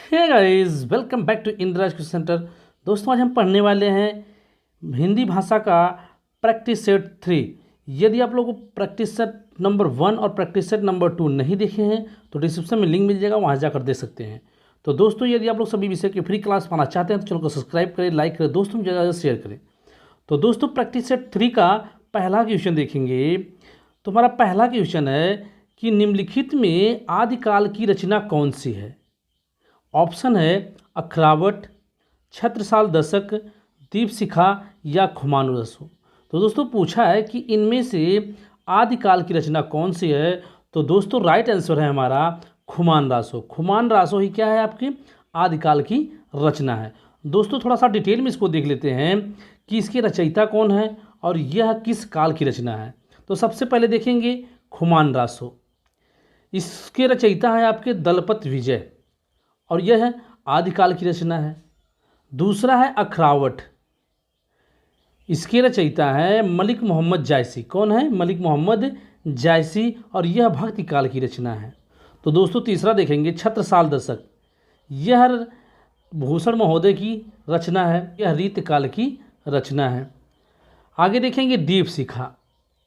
Hey guys, welcome back to Indira question centre. दोस्तों, आज हम पढ़ने वाले हैं हिंदी भाषा का प्रैक्टिस सेट 3। यदि आप लोगों को प्रैक्टिस सेट नंबर 1 और प्रैक्टिस सेट नंबर 2 नहीं देखे हैं तो डिस्क्रिप्शन में लिंक मिल जाएगा, वहाँ जाकर देख सकते हैं। तो दोस्तों, यदि आप लोग सभी विषय की फ्री क्लास पाना चाहते हैं तो चैनल को सब्सक्राइब करें, लाइक करें, दोस्तों में ज़्यादा शेयर करें। तो दोस्तों, प्रैक्टिस सेट 3 का पहला क्वेश्चन देखेंगे। तो हमारा पहला क्वेश्चन है कि निम्नलिखित में आदिकाल की रचना कौन सी है। ऑप्शन है अखरावट, छत्रसाल दशक, दीपशिखा या खुमानू रसो। तो दोस्तों, पूछा है कि इनमें से आदिकाल की रचना कौन सी है। तो दोस्तों, राइट आंसर है हमारा खुमान रासो। खुमान रासो ही क्या है, आपकी आदिकाल की रचना है। दोस्तों, थोड़ा सा डिटेल में इसको देख लेते हैं कि इसके रचयिता कौन है और यह किस काल की रचना है। तो सबसे पहले देखेंगे खुमान रासो। इसके रचयिता है आपके दलपत विजय और यह है आदिकाल की रचना है। दूसरा है अखरावट, इसके रचयिता है मलिक मोहम्मद जायसी। कौन है? मलिक मोहम्मद जायसी और यह भक्ति काल की रचना है। तो दोस्तों, तीसरा देखेंगे छत्रसाल दशक। यह भूषण महोदय की रचना है, यह रीत काल की रचना है। आगे देखेंगे दीपशिखा,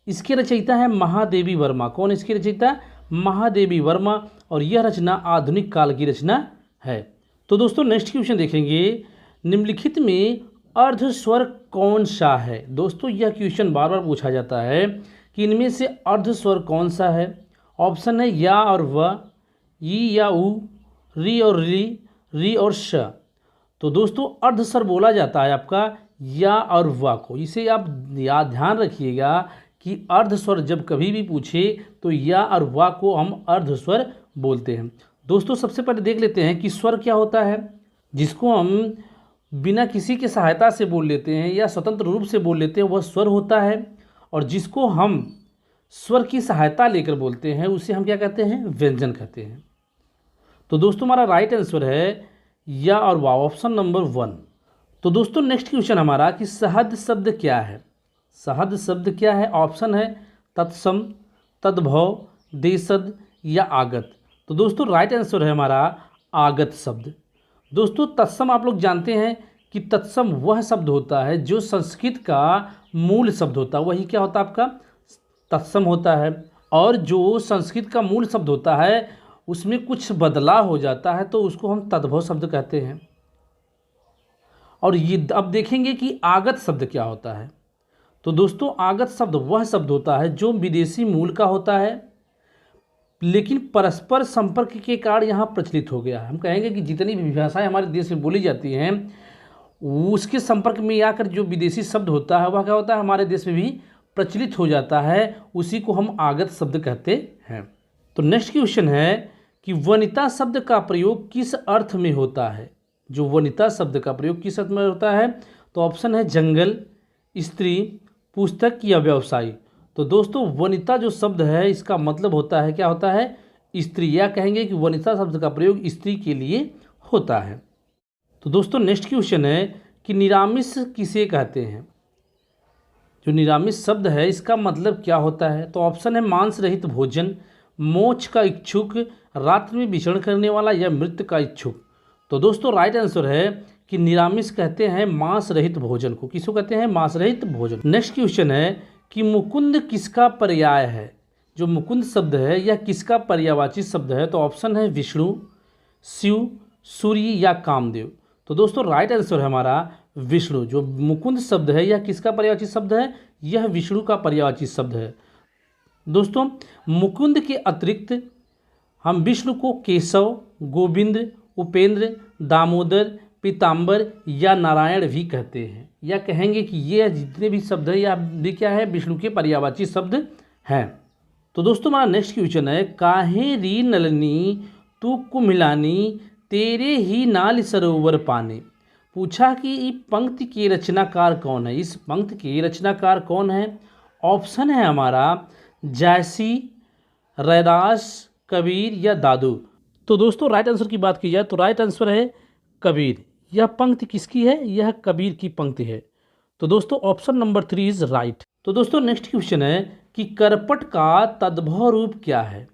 इसके रचयिता है महादेवी वर्मा। कौन इसकी रचयिता? महादेवी वर्मा और यह रचना आधुनिक काल की रचना है। तो दोस्तों, नेक्स्ट क्वेश्चन देखेंगे, निम्नलिखित में अर्धस्वर कौन सा है। दोस्तों, यह क्वेश्चन बार बार पूछा जाता है कि इनमें से अर्धस्वर कौन सा है। ऑप्शन है या और व, ई या उ, री और री और श। तो दोस्तों, अर्धस्वर बोला जाता है आपका या और व को। इसे आप याद ध्यान रखिएगा कि अर्धस्वर जब कभी भी पूछे तो या और व को हम अर्धस्वर बोलते हैं। दोस्तों, सबसे पहले देख लेते हैं कि स्वर क्या होता है। जिसको हम बिना किसी की सहायता से बोल लेते हैं या स्वतंत्र रूप से बोल लेते हैं वह स्वर होता है, और जिसको हम स्वर की सहायता लेकर बोलते हैं उसे हम क्या कहते हैं? व्यंजन कहते हैं। तो दोस्तों, हमारा राइट आंसर है या और वाह, ऑप्शन नंबर 1। तो दोस्तों, नेक्स्ट क्वेश्चन हमारा कि सहद शब्द क्या है। सहद शब्द क्या है? ऑप्शन है तत्सम, तद्भव, देशद या आगत। तो दोस्तों, राइट आंसर है हमारा आगत शब्द। दोस्तों, तत्सम आप लोग जानते हैं कि तत्सम वह शब्द होता है जो संस्कृत का मूल शब्द होता है, वही क्या होता है आपका? तत्सम होता है। और जो संस्कृत का मूल शब्द होता है उसमें कुछ बदलाव हो जाता है तो उसको हम तद्भव शब्द कहते हैं। और ये अब देखेंगे कि आगत शब्द क्या होता है। तो दोस्तों, आगत शब्द वह शब्द होता है जो विदेशी मूल का होता है लेकिन परस्पर संपर्क के कारण यहाँ प्रचलित हो गया है। हम कहेंगे कि जितनी भी भाषाएं हमारे देश में बोली जाती हैं उसके संपर्क में आकर जो विदेशी शब्द होता है वह क्या होता है? हमारे देश में भी प्रचलित हो जाता है, उसी को हम आगत शब्द कहते हैं। तो नेक्स्ट क्वेश्चन है कि वनिता शब्द का प्रयोग किस अर्थ में होता है। जो वनिता शब्द का प्रयोग किस अर्थ में होता है? तो ऑप्शन है जंगल, स्त्री, पुस्तक या व्यवसायी। तो दोस्तों, वनिता जो शब्द है इसका मतलब होता है, क्या होता है? स्त्री। या कहेंगे कि वनिता शब्द का प्रयोग स्त्री के लिए होता है। तो दोस्तों, नेक्स्ट क्वेश्चन है कि निरामिष किसे कहते हैं। जो निरामिष शब्द है इसका मतलब क्या होता है। तो ऑप्शन है मांस रहित भोजन, मोक्ष का इच्छुक, रात्रि में विचरण करने वाला या मृत्यु का इच्छुक। तो दोस्तों, राइट आंसर है कि निरामिष कहते हैं मांस रहित भोजन को। किसको कहते हैं? मांस रहित भोजन। नेक्स्ट क्वेश्चन है कि मुकुंद किसका पर्याय है। जो मुकुंद शब्द है यह किसका पर्यायवाची शब्द है। तो ऑप्शन है विष्णु, शिव, सूर्य या कामदेव। तो दोस्तों, राइट आंसर है हमारा विष्णु। जो मुकुंद शब्द है यह किसका पर्यायवाची शब्द है? यह विष्णु का पर्यायवाची शब्द है। दोस्तों, मुकुंद के अतिरिक्त हम विष्णु को केशव, गोविंद, उपेंद्र, दामोदर, पीताम्बर या नारायण भी कहते हैं। या कहेंगे कि ये जितने भी शब्द हैं ये क्या है? विष्णु के पर्यायवाची शब्द हैं। तो दोस्तों, हमारा नेक्स्ट क्वेश्चन है काहे री नलनी तू कुम्हिलानी तेरे ही नाल सरोवर पाने। पूछा कि इस पंक्ति के रचनाकार कौन है। इस पंक्ति के रचनाकार कौन है? ऑप्शन है हमारा जायसी, रैदास, कबीर या दादू। तो दोस्तों, राइट आंसर की बात की जाए तो राइट आंसर है कबीर। यह पंक्ति किसकी है? यह कबीर की पंक्ति है। तो दोस्तों, ऑप्शन नंबर 3 इज राइट। तो दोस्तों, नेक्स्ट क्वेश्चन है कि करपट का तद्भव रूप क्या है।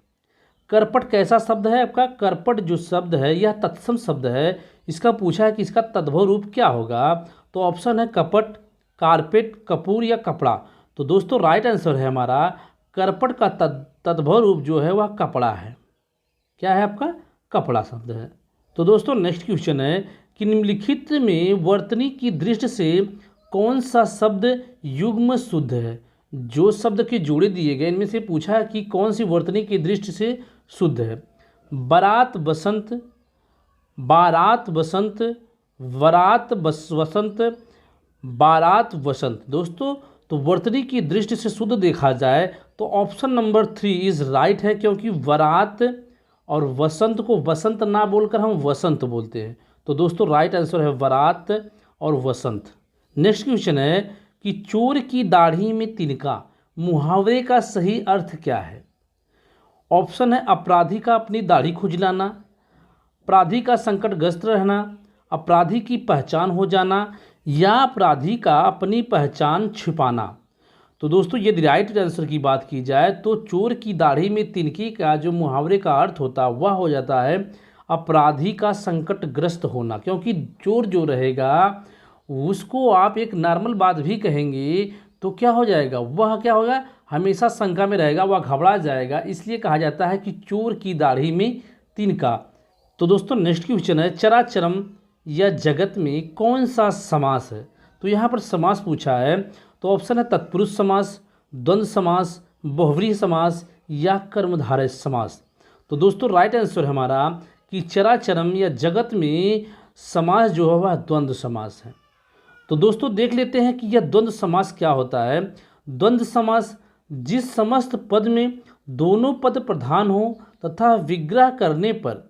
करपट कैसा शब्द है आपका? करपट जो शब्द है यह तत्सम शब्द है। इसका पूछा है कि इसका तद्भव रूप क्या होगा, तो ऑप्शन है कपट, कारपेट, कपूर या कपड़ा। तो दोस्तों राइट आंसर है हमारा करपट का तद्भव रूप जो है वह कपड़ा है। क्या है आपका? कपड़ा शब्द है। तो दोस्तों नेक्स्ट क्वेश्चन है कि निम्नलिखित में वर्तनी की दृष्टि से कौन सा शब्द युग्म शुद्ध है? जो शब्द के जोड़े दिए गए इनमें से पूछा है कि कौन सी वर्तनी की दृष्टि से शुद्ध है। बारात बसंत, बारात बसंत, वरात वसंत, बारात वसंत। दोस्तों तो वर्तनी की दृष्टि से शुद्ध देखा जाए तो ऑप्शन नंबर 3 इज राइट है, क्योंकि वरात और वसंत को वसंत ना बोलकर हम वसंत बोलते हैं। तो दोस्तों राइट आंसर है वरात और वसंत। नेक्स्ट क्वेश्चन है कि चोर की दाढ़ी में तिनका मुहावरे का सही अर्थ क्या है? ऑप्शन है अपराधी का अपनी दाढ़ी खुजलाना, अपराधी का संकटग्रस्त रहना, अपराधी की पहचान हो जाना या अपराधी का अपनी पहचान छिपाना। तो दोस्तों यदि राइट आंसर की बात की जाए तो चोर की दाढ़ी में तिनके का जो मुहावरे का अर्थ होता है वह हो जाता है अपराधी का संकटग्रस्त होना, क्योंकि चोर जो रहेगा उसको आप एक नॉर्मल बात भी कहेंगे तो क्या हो जाएगा, वह क्या होगा, हमेशा शंका में रहेगा, वह घबरा जाएगा। इसलिए कहा जाता है कि चोर की दाढ़ी में तिनका। तो दोस्तों नेक्स्ट क्वेश्चन है चराचरम या जगत में कौन सा समास है? तो यहाँ पर समास पूछा है तो ऑप्शन है तत्पुरुष समास, द्वंद्व समास, बहुव्रीहि समास या कर्मधारय समास। तो दोस्तों राइट आंसर है हमारा कि चराचरम या जगत में समास जो है वह द्वंद्व समास है। तो दोस्तों देख लेते हैं कि यह द्वंद्व समास क्या होता है। द्वंद्व समास जिस समस्त पद में दोनों पद प्रधान हो तथा विग्रह करने पर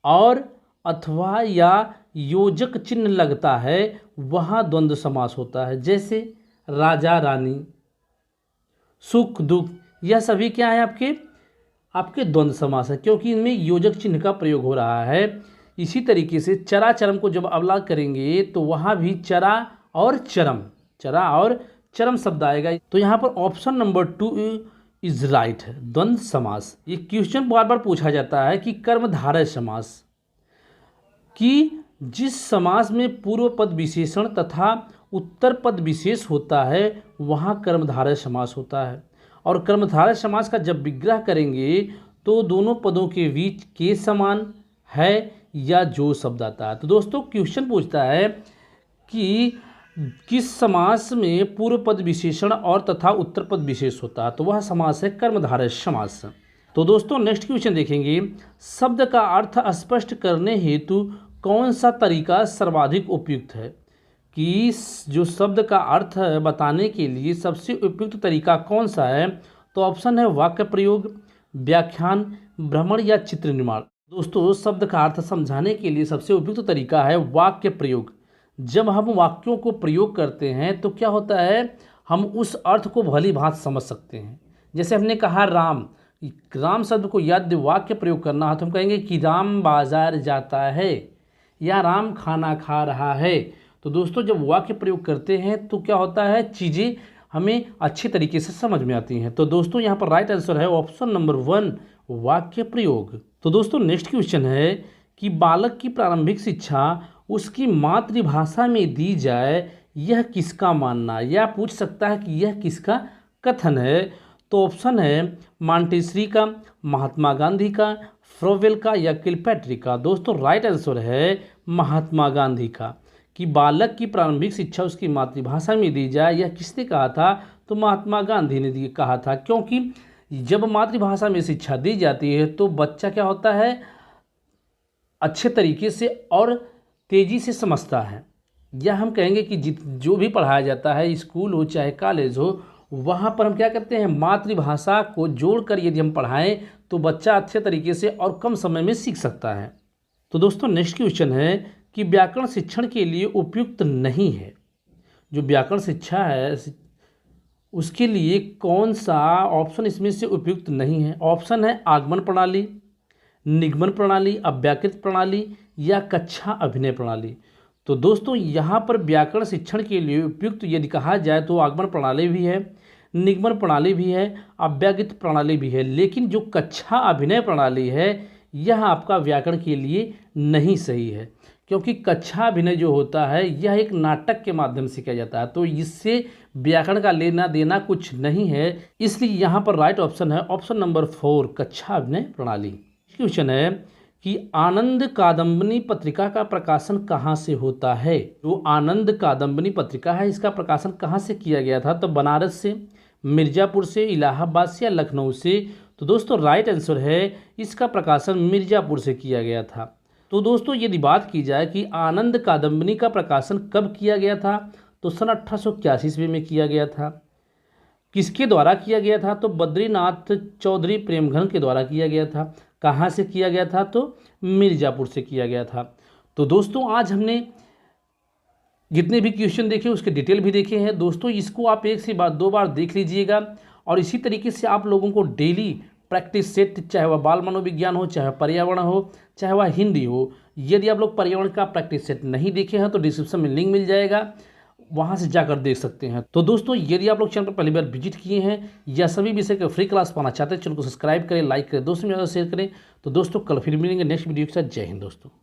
और अथवा या योजक चिन्ह लगता है वहाँ द्वंद्व समास होता है। जैसे राजा रानी, सुख दुख, यह सभी क्या है आपके द्वंद्व समास है, क्योंकि इनमें योजक चिन्ह का प्रयोग हो रहा है। इसी तरीके से चराचरम को जब अलग करेंगे तो वहाँ भी चरा और चरम शब्द आएगा। तो यहाँ पर ऑप्शन नंबर 2 इज राइट है, द्वंद्व समास। ये क्वेश्चन बार बार पूछा जाता है कि कर्मधारय समास, कि जिस समास में पूर्व पद विशेषण तथा उत्तर पद विशेष होता है वहाँ कर्मधारय समास होता है। और कर्मधारय समास का जब विग्रह करेंगे तो दोनों पदों के बीच के समान है या जो शब्द आता है। तो दोस्तों क्वेश्चन पूछता है कि किस समास में पूर्व पद विशेषण और तथा उत्तर पद विशेष होता है, तो वह समास है कर्मधारय समास। तो दोस्तों नेक्स्ट क्वेश्चन देखेंगे, शब्द का अर्थ स्पष्ट करने हेतु कौन सा तरीका सर्वाधिक उपयुक्त है? कि जो शब्द का अर्थ बताने के लिए सबसे उपयुक्त तरीका कौन सा है? तो ऑप्शन है वाक्य प्रयोग, व्याख्यान, भ्रमण या चित्र निर्माण। दोस्तों शब्द का अर्थ समझाने के लिए सबसे उपयुक्त तरीका है वाक्य प्रयोग। जब हम वाक्यों को प्रयोग करते हैं तो क्या होता है, हम उस अर्थ को भली भांति समझ सकते हैं। जैसे हमने कहा राम शब्द को यदि वाक्य प्रयोग करना है तो हम कहेंगे कि राम बाजार जाता है या राम खाना खा रहा है। तो दोस्तों जब वाक्य प्रयोग करते हैं तो क्या होता है, चीज़ें हमें अच्छे तरीके से समझ में आती हैं। तो दोस्तों यहाँ पर राइट आंसर है ऑप्शन नंबर 1 वाक्य प्रयोग। तो दोस्तों नेक्स्ट क्वेश्चन है कि बालक की प्रारंभिक शिक्षा उसकी मातृभाषा में दी जाए, यह किसका मानना? यह पूछ सकता है कि यह किसका कथन है। तो ऑप्शन है मॉन्टेसरी का, महात्मा गांधी का, फ्रोवेल का या किलपैट्रिक का। दोस्तों राइट आंसर है महात्मा गांधी का, कि बालक की प्रारंभिक शिक्षा उसकी मातृभाषा में दी जाए, यह किसने कहा था? तो महात्मा गांधी ने कहा था। क्योंकि जब मातृभाषा में शिक्षा दी जाती है तो बच्चा क्या होता है, अच्छे तरीके से और तेज़ी से समझता है। या हम कहेंगे कि जो भी पढ़ाया जाता है, स्कूल हो चाहे कॉलेज हो, वहाँ पर हम क्या करते हैं, मातृभाषा को जोड़कर यदि हम पढ़ाएं तो बच्चा अच्छे तरीके से और कम समय में सीख सकता है। तो दोस्तों नेक्स्ट क्वेश्चन है कि व्याकरण शिक्षण के लिए उपयुक्त नहीं है। जो व्याकरण शिक्षा है उसके लिए कौन सा ऑप्शन इसमें से उपयुक्त नहीं है? ऑप्शन है आगमन प्रणाली, निगमन प्रणाली, अव्याकृत प्रणाली या कक्षा अभिनय प्रणाली। तो दोस्तों यहाँ पर व्याकरण शिक्षण के लिए उपयुक्त यदि कहा जाए तो आगमन प्रणाली भी है, निगमन प्रणाली भी है, अव्यगित प्रणाली भी है, लेकिन जो कक्षा अभिनय प्रणाली है यह आपका व्याकरण के लिए नहीं सही है, क्योंकि कक्षा अभिनय जो होता है यह एक नाटक के माध्यम से किया जाता है, तो इससे व्याकरण का लेना देना कुछ नहीं है। इसलिए यहाँ पर राइट ऑप्शन है ऑप्शन नंबर 4, कक्षा अभिनय प्रणाली। क्वेश्चन है कि आनंद कादम्बनी पत्रिका का प्रकाशन कहाँ से होता है। जो आनंद कादम्बनी पत्रिका है इसका प्रकाशन कहाँ से किया गया था, तो बनारस से, मिर्ज़ापुर से, इलाहाबाद से या लखनऊ से। तो दोस्तों राइट आंसर है इसका प्रकाशन मिर्ज़ापुर से किया गया था। तो दोस्तों यदि बात की जाए कि आनंद कादम्बनी का प्रकाशन कब किया गया था, तो सन 1881 ईस्वी में किया गया था। किसके द्वारा किया गया था, तो बद्रीनाथ चौधरी प्रेमघन के द्वारा किया गया था। कहाँ से किया गया था, तो मिर्ज़ापुर से किया गया था। तो दोस्तों आज हमने जितने भी क्वेश्चन देखे उसके डिटेल भी देखे हैं। दोस्तों इसको आप एक से दो बार देख लीजिएगा, और इसी तरीके से आप लोगों को डेली प्रैक्टिस सेट, चाहे वह बाल मनोविज्ञान हो, चाहे पर्यावरण हो, चाहे वह हिंदी हो, यदि आप लोग पर्यावरण का प्रैक्टिस सेट नहीं देखे हैं तो डिस्क्रिप्शन में लिंक मिल जाएगा, वहाँ से जाकर देख सकते हैं। तो दोस्तों यदि आप लोग चैनल पर पहली बार विजिट किए हैं या सभी विषय का फ्री क्लास पाना चाहते हैं, चैनल को सब्सक्राइब करें, लाइक करें, दोस्तों में ज़्यादा शेयर करें। तो दोस्तों कल फिर मिलेंगे नेक्स्ट वीडियो के साथ। जय हिंद दोस्तों।